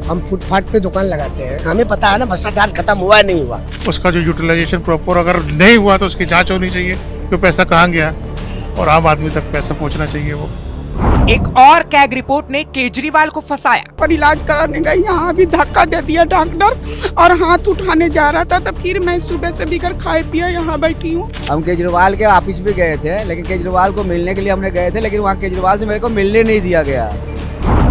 हम फुटपाथ पे दुकान लगाते हैं, हमें पता है ना भ्रष्टाचार खत्म हुआ नहीं हुआ। उसका जो यूटिलाइजेशन प्रॉपर अगर नहीं हुआ तो उसकी जांच होनी चाहिए कि पैसा कहाँ गया और आम आदमी तक पैसा पहुंचना चाहिए। वो एक और कैग रिपोर्ट ने केजरीवाल को फंसाया। पर इलाज कराने गई, यहाँ भी धक्का दे दिया डॉक्टर और हाथ उठाने जा रहा था, तो फिर मैं सुबह से बिगर खाए पिए यहाँ बैठी हूँ। हम केजरीवाल के ऑफिस भी गए थे, लेकिन केजरीवाल को मिलने के लिए हमने गए थे, लेकिन वहाँ केजरीवाल से मेरे को मिलने नहीं दिया गया।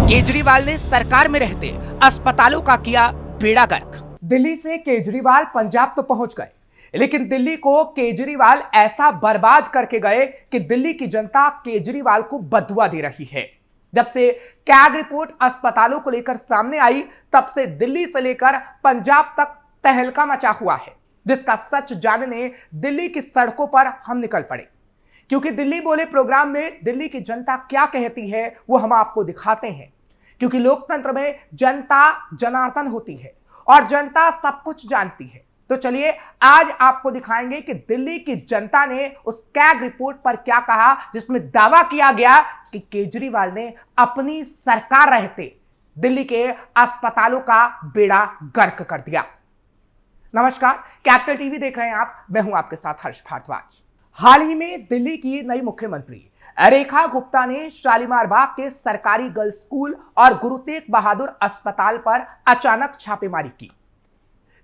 केजरीवाल ने सरकार में रहते अस्पतालों का किया बेड़ा गर्क। दिल्ली से केजरीवाल पंजाब तो पहुंच गए, लेकिन दिल्ली को केजरीवाल ऐसा बर्बाद करके गए कि दिल्ली की जनता केजरीवाल को बदुआ दे रही है। जब से कैग रिपोर्ट अस्पतालों को लेकर सामने आई, तब से दिल्ली से लेकर पंजाब तक तहलका मचा हुआ है, जिसका सच जानने दिल्ली की सड़कों पर हम निकल पड़े। क्योंकि दिल्ली बोले प्रोग्राम में दिल्ली की जनता क्या कहती है वो हम आपको दिखाते हैं। क्योंकि लोकतंत्र में जनता जनार्दन होती है और जनता सब कुछ जानती है। तो चलिए आज आपको दिखाएंगे कि दिल्ली की जनता ने उस कैग रिपोर्ट पर क्या कहा, जिसमें दावा किया गया कि केजरीवाल ने अपनी सरकार रहते दिल्ली के अस्पतालों का बेड़ा गर्क कर दिया। नमस्कार, कैपिटल टीवी देख रहे हैं आप, मैं हूं आपके साथ हर्ष भारद्वाज। हाल ही में दिल्ली की नई मुख्यमंत्री रेखा गुप्ता ने शालीमार बाग के सरकारी गर्ल्स स्कूल और गुरु तेग बहादुर अस्पताल पर अचानक छापेमारी की।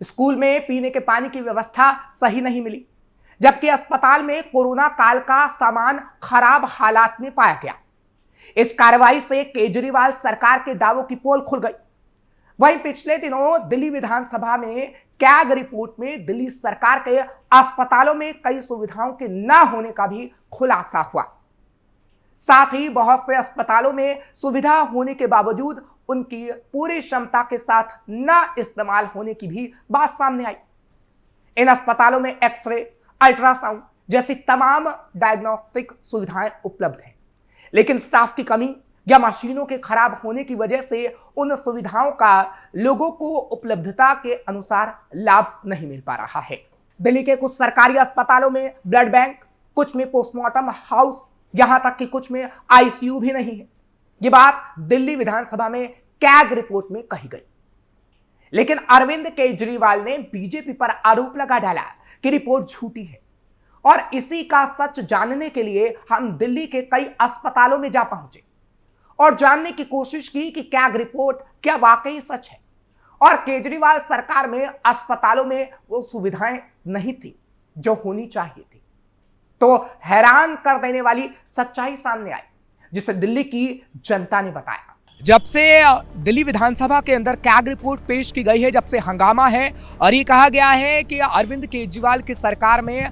स्कूल में पीने के पानी की व्यवस्था सही नहीं मिली, जबकि अस्पताल में कोरोना काल का सामान खराब हालात में पाया गया। इस कार्रवाई से केजरीवाल सरकार के दावों की पोल खुल गई। वहीं पिछले दिनों दिल्ली विधानसभा में कैग रिपोर्ट में दिल्ली सरकार के अस्पतालों में कई सुविधाओं के न होने का भी खुलासा हुआ। साथ ही बहुत से अस्पतालों में सुविधा होने के बावजूद उनकी पूरी क्षमता के साथ न इस्तेमाल होने की भी बात सामने आई। इन अस्पतालों में एक्सरे, अल्ट्रासाउंड जैसी तमाम डायग्नोस्टिक सुविधाएं उपलब्ध हैं, लेकिन स्टाफ की कमी या मशीनों के खराब होने की वजह से उन सुविधाओं का लोगों को उपलब्धता के अनुसार लाभ नहीं मिल पा रहा है। दिल्ली के कुछ सरकारी अस्पतालों में ब्लड बैंक, कुछ में पोस्टमार्टम हाउस, यहां तक कि कुछ में आईसीयू भी नहीं है। ये बात दिल्ली विधानसभा में कैग रिपोर्ट में कही गई, लेकिन अरविंद केजरीवाल ने बीजेपी पर आरोप लगा डाला कि रिपोर्ट झूठी है। और इसी का सच जानने के लिए हम दिल्ली के कई अस्पतालों में जा पहुंचे और जानने की कोशिश की कि कैग रिपोर्ट क्या वाकई सच है और केजरीवाल सरकार में अस्पतालों में वो सुविधाएं नहीं थी जो होनी चाहिए थी। तो हैरान कर देने वाली सच्चाई सामने आई, जिसे दिल्ली की जनता ने बताया। जब से दिल्ली विधानसभा के अंदर कैग रिपोर्ट पेश की गई है, जब से हंगामा है और ये कहा गया है कि अरविंद केजरीवाल की सरकार में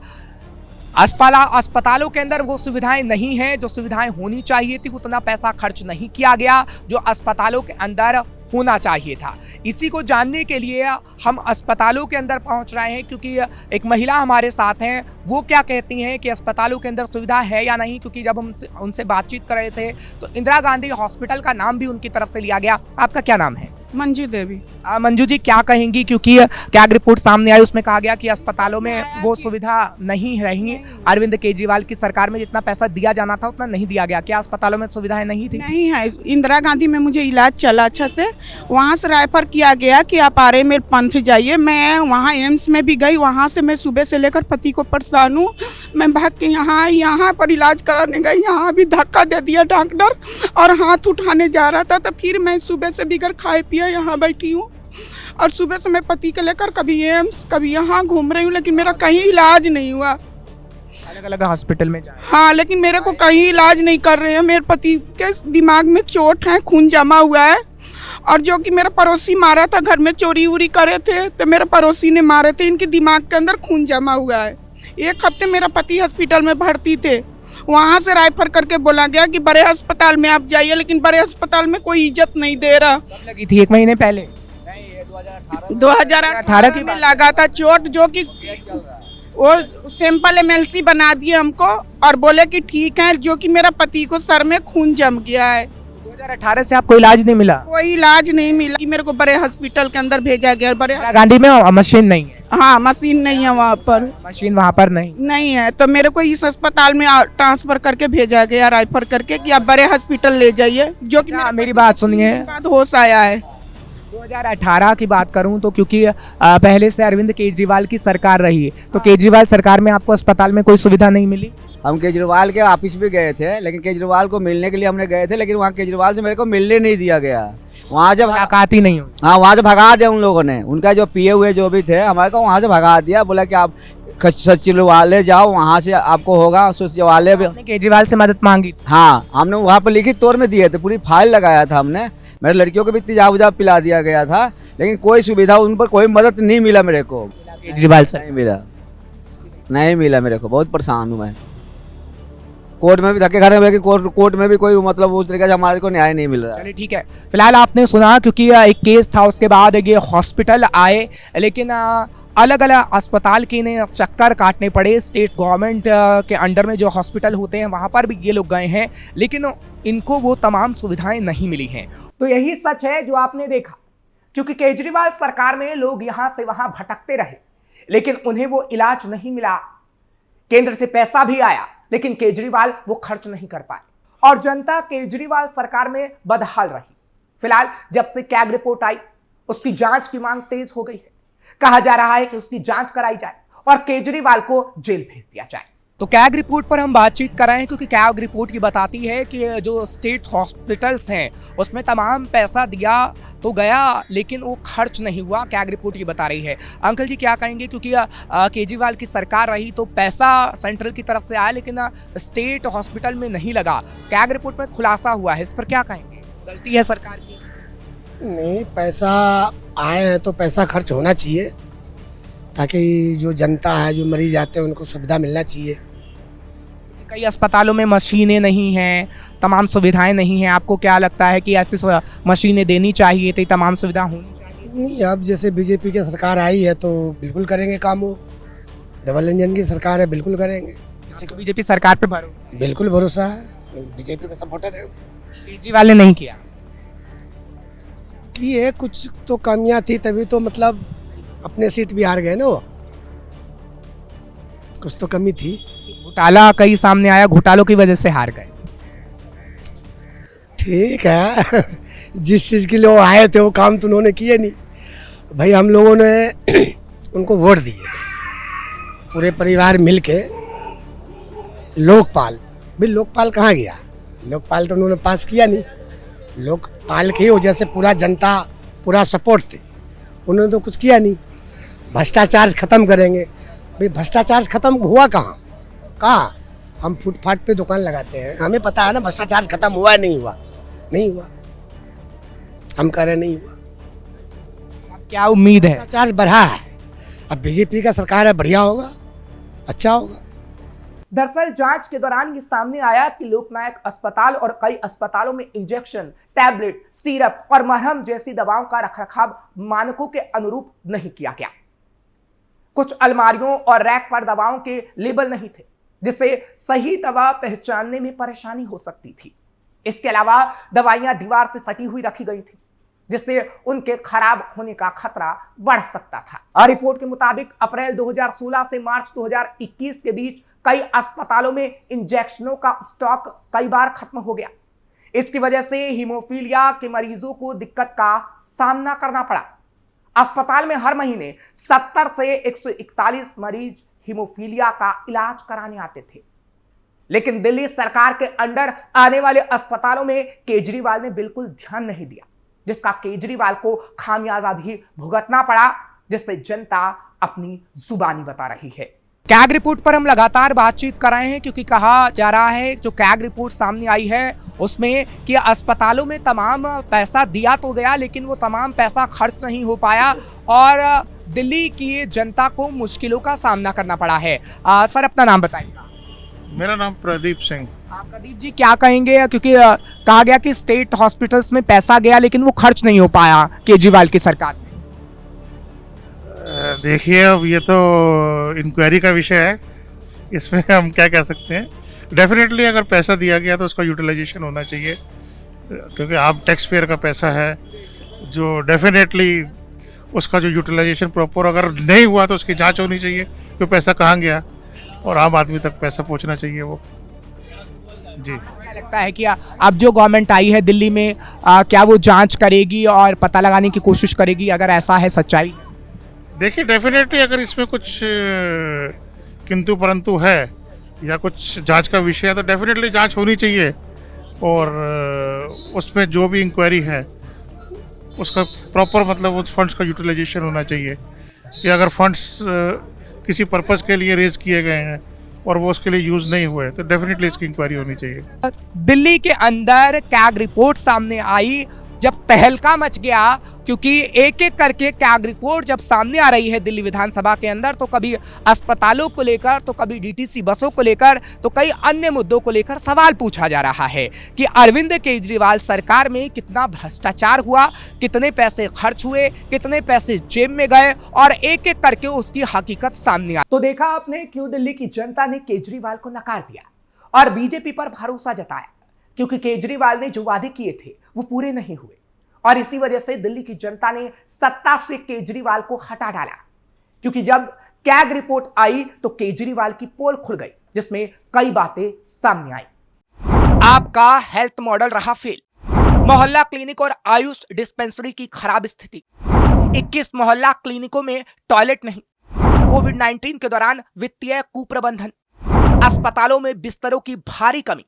अस्पतालों के अंदर वो सुविधाएं नहीं हैं जो सुविधाएं होनी चाहिए थी, उतना पैसा खर्च नहीं किया गया जो अस्पतालों के अंदर होना चाहिए था। इसी को जानने के लिए हम अस्पतालों के अंदर पहुंच रहे हैं, क्योंकि एक महिला हमारे साथ हैं। वो क्या कहती हैं कि अस्पतालों के अंदर सुविधा है या नहीं, क्योंकि जब हम उनसे बातचीत कर रहे थे तो इंदिरा गांधी हॉस्पिटल का नाम भी उनकी तरफ से लिया गया। आपका क्या नाम है? मंजू देवी। मंजू जी, क्या कहेंगी, क्योंकि कैग रिपोर्ट सामने आई, उसमें कहा गया कि अस्पतालों में वो सुविधा नहीं रही। अरविंद केजरीवाल की सरकार में जितना पैसा दिया जाना था उतना नहीं दिया गया। क्या अस्पतालों में सुविधाएं नहीं थी? नहीं है। इंदिरा गांधी में मुझे इलाज चला अच्छा से, वहाँ से रेफर किया गया कि आप आरएमएल पंथ जाइए। मैं वहाँ एम्स में भी गई, वहाँ से मैं सुबह से लेकर पति को परेशान हूँ। मैं भाग के यहाँ पर इलाज कराने गई, यहाँ भी धक्का दे दिया डॉक्टर और हाथ उठाने जा रहा था, तो फिर मैं सुबह से बिगर खाए पिए यहाँ बैठी हूँ। और सुबह से मैं पति के लेकर कभी एम्स कभी यहाँ घूम रही हूँ, लेकिन मेरा कहीं इलाज नहीं हुआ। अलग अलग हॉस्पिटल में जा। हाँ, लेकिन मेरे को कहीं इलाज नहीं कर रहे हैं। मेरे पति के दिमाग में चोट है, खून जमा हुआ है। और जो कि मेरा पड़ोसी मारा था, घर में चोरी उरी करे थे तो मेरे पड़ोसी ने मारे थे, इनके दिमाग के अंदर खून जमा हुआ है। एक हफ्ते मेरा पति हॉस्पिटल में भर्ती थे, वहाँ से रेफर करके बोला गया कि बड़े अस्पताल में आप जाइए, लेकिन बड़े अस्पताल में कोई इज्जत नहीं दे रहा। कब लगी थी? 1 महीने पहले? 2018 में लगा था चोट, जो कि वो सैंपल एमएलसी बना दिए हमको और बोले कि ठीक है, जो कि मेरा पति को सर में खून जम गया है। 2018 से आपको इलाज नहीं मिला? कोई इलाज नहीं मिला कि मेरे को बड़े हॉस्पिटल के अंदर भेजा गया। बड़े गांधी में मशीन नहीं है? हाँ, मशीन नहीं है वहाँ पर। मशीन वहाँ पर नहीं है, तो मेरे को इस अस्पताल में ट्रांसफर करके भेजा गया, रेफर करके कि आप बड़े हॉस्पिटल ले जाइए। जो कि मेरी बात सुनिए, बाद होश आया है। 2018 की बात करूं तो क्योंकि पहले से अरविंद केजरीवाल की सरकार रही, तो केजरीवाल सरकार में आपको अस्पताल में कोई सुविधा नहीं मिली? हम केजरीवाल के ऑफिस भी गए थे, लेकिन केजरीवाल को मिलने के लिए हमने गए थे, लेकिन वहाँ केजरीवाल से मेरे को मिलने नहीं दिया गया। वहाँ जब मुलाकात ही नहीं हुई। हाँ, वहाँ से भगा दिया उन लोगों ने। उनका जो पिए हुए जो भी थे हमारे को वहाँ से भगा दिया, बोला कि आप सचिवालय जाओ, वहाँ से आपको होगा। सचिवालय भी आपने केजरीवाल से मदद मांगी? हाँ, हमने वहाँ पर लिखित तौर में दिए थे, पूरी फाइल लगाया था हमने। मेरे लड़कियों को भी तेजाब उजाब पिला दिया गया था, लेकिन कोई सुविधा उन पर कोई मदद नहीं मिला मेरे को। केजरीवाल से नहीं मिला मेरे को। बहुत परेशान हूँ मैं। कोर्ट में भी धक्के खाने में, कोर्ट में भी कोई मतलब उस तरीके से हमारे को न्याय नहीं मिल रहा। चलिए ठीक है, फिलहाल आपने सुना क्योंकि एक केस था, उसके बाद ये हॉस्पिटल आए, लेकिन अलग अलग अस्पताल के इन्हें चक्कर काटने पड़े। स्टेट गवर्नमेंट के अंडर में जो हॉस्पिटल होते हैं वहाँ पर भी ये लोग गए हैं, लेकिन इनको वो तमाम सुविधाएं नहीं मिली हैं। तो यही सच है जो आपने देखा, क्योंकि केजरीवाल सरकार में लोग यहाँ से वहाँ भटकते रहे, लेकिन उन्हें वो इलाज नहीं मिला। केंद्र से पैसा भी आया, लेकिन केजरीवाल वो खर्च नहीं कर पाए और जनता केजरीवाल सरकार में बदहाल रही। फिलहाल जब से कैग रिपोर्ट आई, उसकी जांच की मांग तेज हो गई है। कहा जा रहा है कि उसकी जांच कराई जाए और केजरीवाल को जेल भेज दिया जाए। तो कैग रिपोर्ट पर हम बातचीत कर रहे हैं, क्योंकि कैग रिपोर्ट की बताती है कि जो स्टेट हॉस्पिटल्स हैं उसमें तमाम पैसा दिया तो गया, लेकिन वो खर्च नहीं हुआ। कैग रिपोर्ट ये बता रही है। अंकल जी क्या कहेंगे, क्योंकि केजरीवाल की सरकार रही तो पैसा सेंट्रल की तरफ से आया, लेकिन स्टेट हॉस्पिटल में नहीं लगा। कैग रिपोर्ट में खुलासा हुआ है, इस पर क्या कहेंगे? गलती है सरकार की? नहीं, पैसा आए हैं तो पैसा खर्च होना चाहिए, ताकि जो जनता है, जो मरीज आते हैं, उनको सुविधा मिलना चाहिए। कई अस्पतालों में मशीनें नहीं हैं, तमाम सुविधाएं नहीं हैं। आपको क्या लगता है कि ऐसी मशीनें देनी चाहिए थी, तमाम सुविधा होनी चाहिए? नहीं, अब जैसे बीजेपी की सरकार आई है तो बिल्कुल करेंगे काम। वो डबल इंजन की सरकार है, बिल्कुल करेंगे। किसी को बीजेपी सरकार पे भरोसा? बिल्कुल भरोसा है, बीजेपी का सपोर्टर है। केजरीवाल ने नहीं किया? की है, कुछ तो कमियां थी, तभी तो मतलब अपने सीट भी हार गए ना वो। कुछ तो कमी थी। घोटाला कई सामने आया, घोटालों की वजह से हार गए। ठीक है, जिस चीज़ के लिए वो आए थे वो काम तो उन्होंने किए नहीं। भाई हम लोगों ने उनको वोट दिए, पूरे परिवार मिलके। लोकपाल, भाई लोकपाल कहाँ गया? लोकपाल तो उन्होंने पास किया नहीं। लोकपाल की वजह से पूरा जनता, पूरा सपोर्ट थे, उन्होंने तो कुछ किया नहीं। भ्रष्टाचार खत्म करेंगे, भाई भ्रष्टाचार खत्म हुआ कहाँ? हम फुटपाथ पे दुकान लगाते हैं, हमें पता है ना भ्रष्टाचार खत्म हुआ है, नहीं हुआ? नहीं हुआ, हम कह रहे नहीं हुआ। क्या उम्मीद है? भ्रष्टाचार बढ़ा है, अब बीजेपी का सरकार है, बढ़िया होगा, अच्छा होगा। दरअसल जांच के दौरान ये सामने आया कि लोकनायक अस्पताल और कई अस्पतालों में इंजेक्शन, टैबलेट, सिरप और मरहम जैसी दवाओं का रखरखाव मानकों के अनुरूप नहीं किया गया। कुछ अलमारियों और रैक पर दवाओं के लेबल नहीं थे, जिससे सही दवा पहचानने में परेशानी हो सकती थी। इसके अलावा दवाइयां दीवार से सटी हुई रखी गई थी, जिससे उनके खराब होने का खतरा बढ़ सकता था। रिपोर्ट के मुताबिक अप्रैल 2016 से मार्च 2021 के बीच कई अस्पतालों में इंजेक्शनों का स्टॉक कई बार खत्म हो गया। इसकी वजह से हीमोफीलिया के मरीजों को दिक्कत का सामना करना पड़ा। अस्पताल में हर महीने 70 से 141 मरीज हीमोफीलिया का इलाज कराने आते थे, लेकिन दिल्ली सरकार के अंडर आने वाले अस्पतालों में केजरीवाल ने बिल्कुल ध्यान नहीं दिया, जिसका केजरीवाल को खामियाजा भी भुगतना पड़ा, जिससे जनता अपनी जुबानी बता रही है। कैग रिपोर्ट पर हम लगातार बातचीत कर रहे हैं, क्योंकि कहा जा रहा है जो कैग रिपोर्ट सामने आई है उसमें कि अस्पतालों में तमाम पैसा दिया तो गया, लेकिन वो तमाम पैसा खर्च नहीं हो पाया और दिल्ली की जनता को मुश्किलों का सामना करना पड़ा है। सर अपना नाम बताइएगा। मेरा नाम प्रदीप सिंह। प्रदीप जी क्या कहेंगे, क्योंकि कहा गया कि स्टेट हॉस्पिटल्स में पैसा गया लेकिन वो खर्च नहीं हो पाया केजरीवाल की सरकार में? देखिए, अब ये तो इंक्वायरी का विषय है, इसमें हम क्या कह सकते हैं। डेफिनेटली अगर पैसा दिया गया तो उसका यूटिलाइजेशन होना चाहिए, क्योंकि आप टैक्स पेयर का पैसा है, जो डेफिनेटली उसका जो यूटिलाइजेशन प्रॉपर अगर नहीं हुआ तो उसकी जांच होनी चाहिए कि पैसा कहाँ गया, और आम आदमी तक पैसा पहुंचना चाहिए वो। जी। क्या लगता है कि अब जो गवर्नमेंट आई है दिल्ली में क्या वो जांच करेगी और पता लगाने की कोशिश करेगी, अगर ऐसा है सच्चाई? देखिए, डेफिनेटली अगर इसमें कुछ किंतु परंतु है या कुछ जांच का विषय है तो डेफिनेटली जांच होनी चाहिए, और उसमें जो भी इंक्वायरी है उसका प्रॉपर मतलब उस फंड्स का यूटिलाइजेशन होना चाहिए कि अगर फंड्स किसी पर्पज़ के लिए रेज किए गए हैं और वो उसके लिए यूज़ नहीं हुए तो डेफिनेटली इसकी इंक्वायरी होनी चाहिए। दिल्ली के अंदर कैग रिपोर्ट सामने आई जब तहलका मच गया, क्योंकि एक एक करके कैग रिपोर्ट जब सामने आ रही है दिल्ली विधानसभा के अंदर, तो कभी अस्पतालों को लेकर, तो कभी डीटीसी बसों को लेकर, तो कई अन्य मुद्दों को लेकर सवाल पूछा जा रहा है कि अरविंद केजरीवाल सरकार में कितना भ्रष्टाचार हुआ, कितने पैसे खर्च हुए, कितने पैसे जेब में गए, और एक एक करके उसकी हकीकत सामने आई। तो देखा आपने क्यों दिल्ली की जनता ने केजरीवाल को नकार दिया और बीजेपी पर भरोसा जताया, क्योंकि केजरीवाल ने जो वादे किए थे वो पूरे नहीं हुए, और इसी वजह से दिल्ली की जनता ने सत्ता से केजरीवाल को हटा डाला। क्योंकि जब कैग रिपोर्ट आई तो केजरीवाल की पोल खुल गई, जिसमें कई बातें सामने आई। आपका हेल्थ मॉडल रहा फेल, मोहल्ला क्लिनिक और आयुष डिस्पेंसरी की खराब स्थिति, 21 मोहल्ला क्लिनिकों में टॉयलेट नहीं, कोविड-19 के दौरान वित्तीय कुप्रबंधन, अस्पतालों में बिस्तरों की भारी कमी,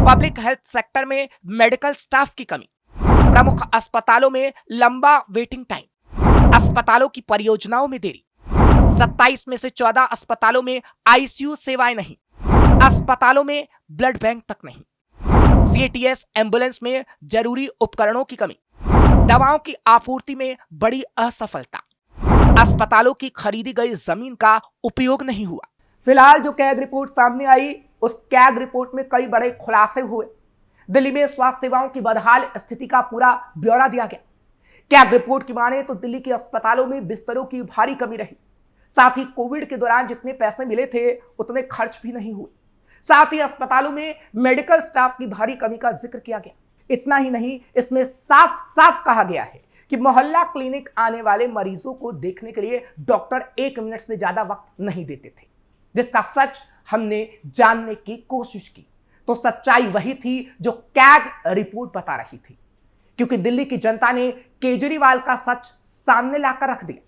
पब्लिक हेल्थ सेक्टर में मेडिकल स्टाफ की कमी, प्रमुख अस्पतालों में लंबा वेटिंग टाइम, अस्पतालों की परियोजनाओं में देरी, 27 में से 14 अस्पतालों में आईसीयू सेवाएं नहीं, अस्पतालों में ब्लड बैंक तक नहीं, सीएटीएस एम्बुलेंस में जरूरी उपकरणों की कमी, दवाओं की आपूर्ति में बड़ी असफलता, अस्पतालों की खरीदी गई जमीन का उपयोग नहीं हुआ। फिलहाल जो कैग रिपोर्ट सामने आई, उस कैग रिपोर्ट में कई बड़े खुलासे हुए। दिल्ली में स्वास्थ्य सेवाओं की बदहाल स्थिति का पूरा ब्यौरा दिया गया। कैग रिपोर्ट की माने तो दिल्ली के अस्पतालों में बिस्तरों की भारी कमी रही, साथ ही कोविड के दौरान जितने पैसे मिले थे उतने खर्च भी नहीं हुए, साथ ही अस्पतालों में मेडिकल स्टाफ की भारी कमी का जिक्र किया गया। इतना ही नहीं, इसमें साफ साफ कहा गया है कि मोहल्ला क्लिनिक आने वाले मरीजों को देखने के लिए डॉक्टर 1 मिनट से ज्यादा वक्त नहीं देते थे, जिसका सच हमने जानने की कोशिश की तो सच्चाई वही थी जो कैग रिपोर्ट बता रही थी, क्योंकि दिल्ली की जनता ने केजरीवाल का सच सामने लाकर रख दिया।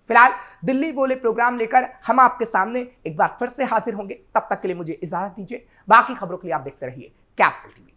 फिलहाल दिल्ली बोले प्रोग्राम लेकर हम आपके सामने एक बार फिर से हाजिर होंगे, तब तक के लिए मुझे इजाजत दीजिए। बाकी खबरों के लिए आप देखते रहिए कैपिटल टीवी।